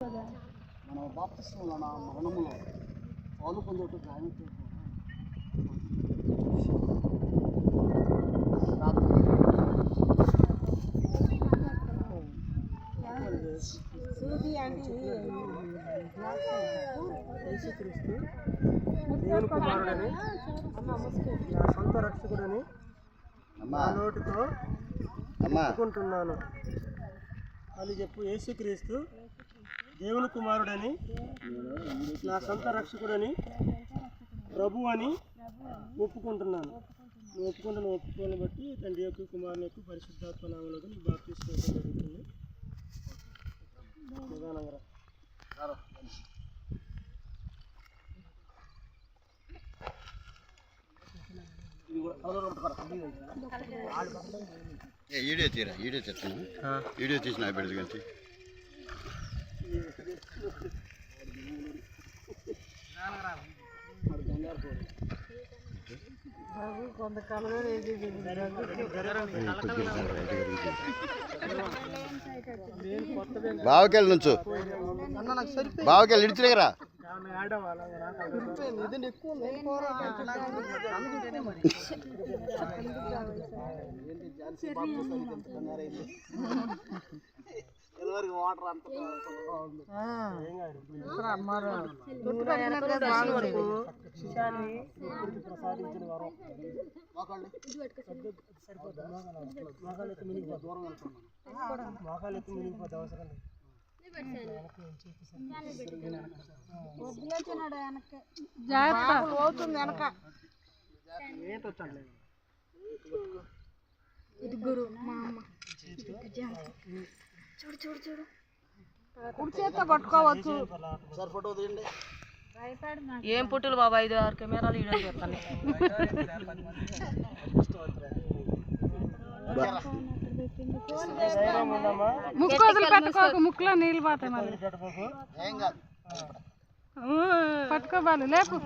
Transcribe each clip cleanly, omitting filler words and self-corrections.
మన బాప్తిస్మలో నా మరణములో పాలు పొందేట్టు గ్రామీణ దేవుని కుమారుడని నా సొంత రక్షకుడని నా నోటితో ఒప్పుకుంటున్నాను అని చెప్పు. యేసుక్రీస్తు దేవుని కుమారుడని నా సొంత రక్షకుడని ప్రభు అని ఒప్పుకుంటున్నాను. నువ్వు ఒప్పుకుంటున్న ఒప్పుకోని బట్టి తండ్రి యొక్క కుమారుని యొక్క పరిశుద్ధాత్మ నామములో నీకు బాప్తిస్మం జరుగుతుంది. నిదానంగా వీడియో తీరా, వీడియో తెస్తాను. వీడియో తీసిన పెడదు కానీ బావకెళ్ళి నుంచు, బావకెళ్ళి ఇడిచిరా. ఇది గురు మా అమ్మ చూడు చూడు చూడు కుడి చేత్తో పట్టుకోవచ్చు. ఏం పుట్టులు బాబా, 5-6 కెమెరాలు వీడియో చేస్తాను. ముక్కోజులు పెట్టుకోకు, ముక్కులో నీళ్ళు పోతాయి. మళ్ళీ పట్టుకోవాలి, లేపు.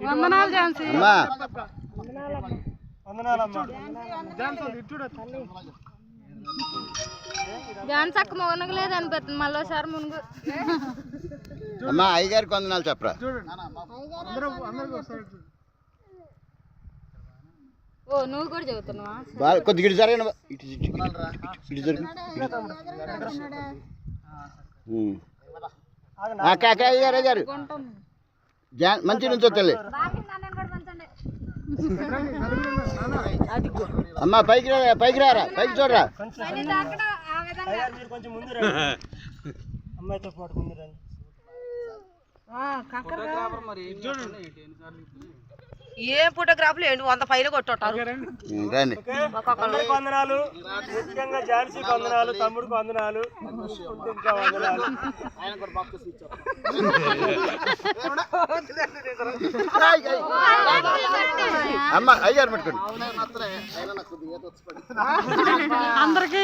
వందనాలు ఝాన్సీ. ఝాన్సీ అక్క మునగలేదు అనిపిస్తుంది, మళ్ళీసారి మునుగు. అమ్మా అయ్యగారికి వందనాలు చెప్పరా. ఓ నువ్వు కూడా చెబుతున్నావా? కొద్ది గిడి జరగను, ఇటు జరుగు. అయ్యగారు అయ్యారు మంచి నుంచి తల్లి. అమ్మా పైకి పైకి రారా, పైకి చూడరా. అమ్మాయితో పాటు ముందు రండి. ఏ ఫోటోగ్రాఫ్లు ఏంటి 100 ఫైలు కొట్టారు. వందనాలు, ముఖ్యంగా ఝాన్సీకి వందనాలు, తమ్ముడికి వందనాలు, ఇంకా వందనాలు. అమ్మ అయ్యారు పెట్టుకోండి. అందరికీ